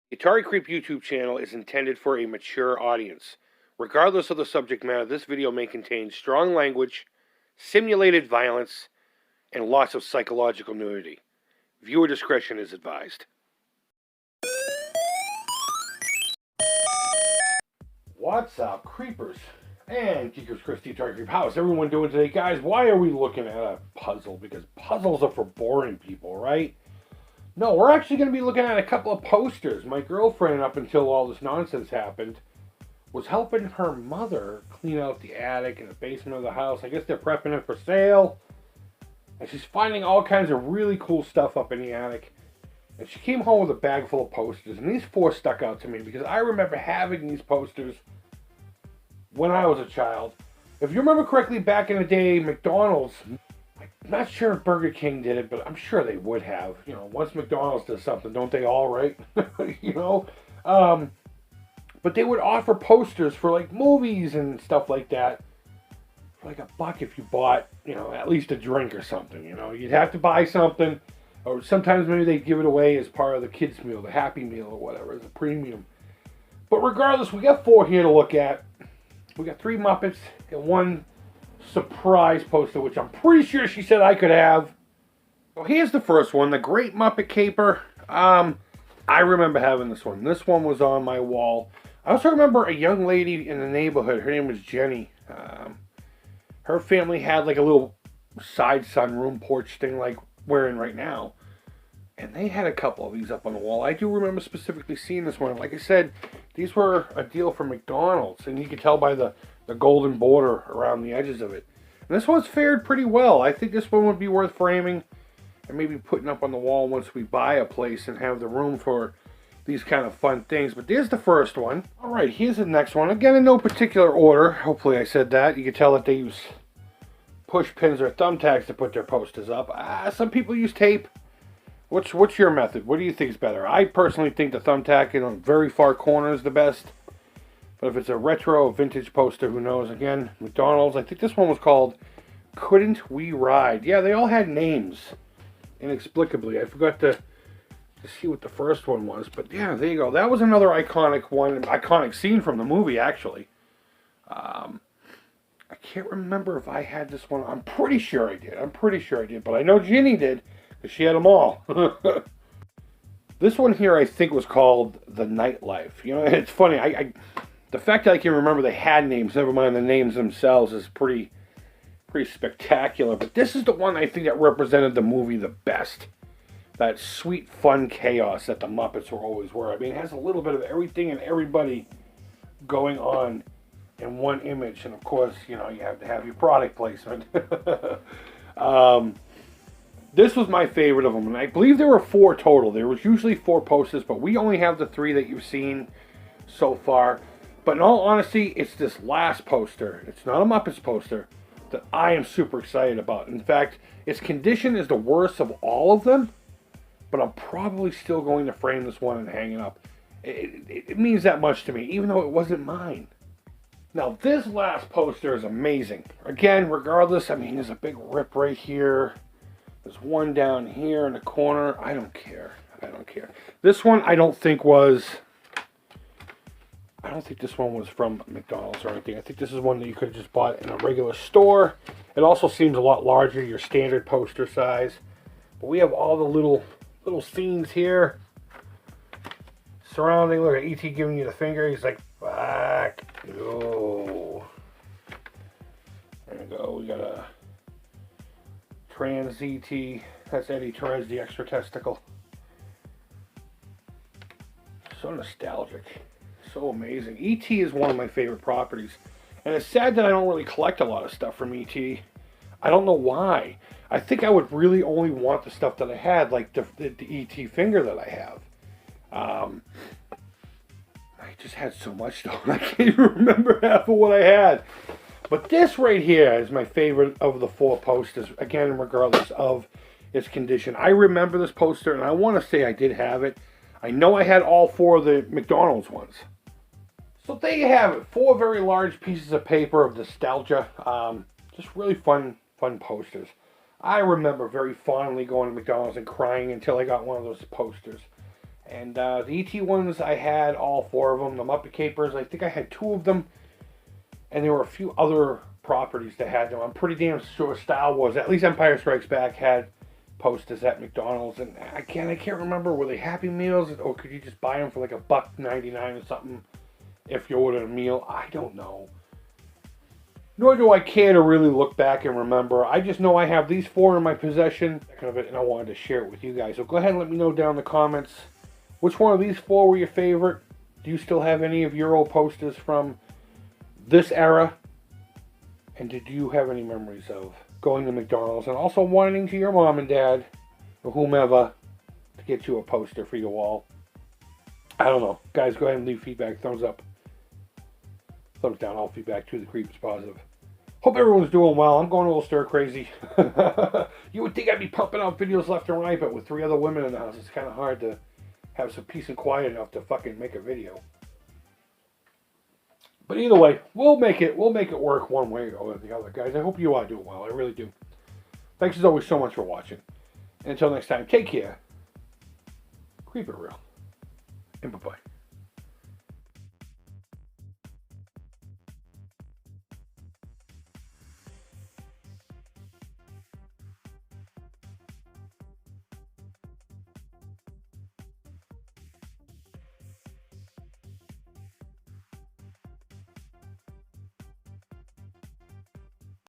The Atari Creep YouTube channel is intended for a mature audience. Regardless of the subject matter, this video may contain strong language, simulated violence, and lots of psychological nudity. Viewer discretion is advised. What's up, creepers and geekers? Christy, Atari Creep. How's everyone doing today, guys? Why are we looking at a puzzle? Because puzzles are for boring people, right? No, we're actually going to be looking at a couple of posters. My girlfriend, up until all this nonsense happened, was helping her mother clean out the attic and the basement of the house. I guess they're prepping it for sale. And she's finding all kinds of really cool stuff up in the attic. And she came home with a bag full of posters. And these four stuck out to me because I remember having these posters when I was a child. If you remember correctly, back in the day, McDonald's, I'm not sure if Burger King did it, but I'm sure they would have. You know, once McDonald's does something, don't they all, right? You know? But they would offer posters for, like, movies and stuff like that. For like $1 if you bought, you know, at least a drink or something, you know? You'd have to buy something. Or sometimes maybe they'd give it away as part of the kids' meal, the Happy Meal or whatever, as a premium. But regardless, we got 4 here to look at. We got 3 Muppets and 1 surprise poster, which I'm pretty sure she said I could have. So here's the first one, the Great Muppet Caper. I remember having this one. This one was on my wall. I also remember a young lady in the neighborhood. Her name was Jenny. Her family had like a little side sunroom porch thing like we're in right now. And they had a couple of these up on the wall. I do remember specifically seeing this one. Like I said, these were a deal from McDonald's. And you could tell by the golden border around the edges of it. And this one's fared pretty well. I think this one would be worth framing and maybe putting up on the wall once we buy a place and have the room for these kind of fun things. But there's the first one. All right, here's the next one. Again, in no particular order. Hopefully I said that. You can tell that they use push pins or thumbtacks to put their posters up. Some people use tape. What's your method? What do you think is better? I personally think the thumbtack in a very far corner is the best. But if it's a retro, vintage poster, who knows? Again, McDonald's. I think this one was called Couldn't We Ride? Yeah, they all had names. Inexplicably. I forgot to see what the first one was. But yeah, there you go. That was another iconic one. Iconic scene from the movie, actually. I can't remember if I had this one. I'm pretty sure I did. But I know Ginny did. Because she had them all. This one here, I think, was called The Nightlife. You know, it's funny. The fact that I can remember they had names, never mind the names themselves, is pretty spectacular. But this is the one I think that represented the movie the best. That sweet, fun chaos that the Muppets always were. I mean, it has a little bit of everything and everybody going on in one image. And, of course, you know, you have to have your product placement. This was my favorite of them. And I believe there were 4 total. There was usually 4 posters, but we only have the 3 that you've seen so far. But in all honesty, it's this last poster. It's not a Muppets poster that I am super excited about. In fact, its condition is the worst of all of them. But I'm probably still going to frame this one and hang it up. It means that much to me, even though it wasn't mine. Now, this last poster is amazing. Again, regardless, I mean, there's a big rip right here. There's one down here in the corner. I don't care. This one, I don't think this one was from McDonald's or anything. I think this is one that you could have just bought in a regular store. It also seems a lot larger, your standard poster size. But we have all the little scenes here surrounding. Look at E.T. giving you the finger. He's like, fuck you. There we go. We got a trans E.T. That's Eddie Torres, the extra testicle. So nostalgic. So amazing. E.T. is one of my favorite properties. And it's sad that I don't really collect a lot of stuff from E.T. I don't know why. I think I would really only want the stuff that I had, like the E.T. finger that I have. I just had so much though. I can't even remember half of what I had. But this right here is my favorite of the 4 posters. Again, regardless of its condition. I remember this poster, and I want to say I did have it. I know I had all 4 of the McDonald's ones. So there you have it. 4 very large pieces of paper of nostalgia. Just really fun posters. I remember very fondly going to McDonald's and crying until I got one of those posters. And the ET ones, I had all 4 of them. The Muppet Capers, I think I had 2 of them. And there were a few other properties that had them. I'm pretty damn sure Star Wars, at least Empire Strikes Back, had posters at McDonald's. And I can't remember, were they Happy Meals, or could you just buy them for like $1.99 or something if you ordered a meal? I don't know. Nor do I care to really look back and remember. I just know I have these 4 in my possession, and I wanted to share it with you guys. So go ahead and let me know down in the comments, which one of these 4 were your favorite? Do you still have any of your old posters from this era? And did you have any memories of going to McDonald's and also whining to your mom and dad, or whomever, to get you a poster for your wall? I don't know. Guys, go ahead and leave feedback. Thumbs up. Thumbs down. All feedback to the Creep is positive. Hope everyone's doing well. I'm going a little stir crazy. You would think I'd be pumping out videos left and right, but with 3 other women in the house, it's kind of hard to have some peace and quiet enough to fucking make a video. But either way, we'll make it work one way or the other, guys. I hope you are doing well. I really do. Thanks as always so much for watching. And until next time, take care. Keep it real. And bye-bye.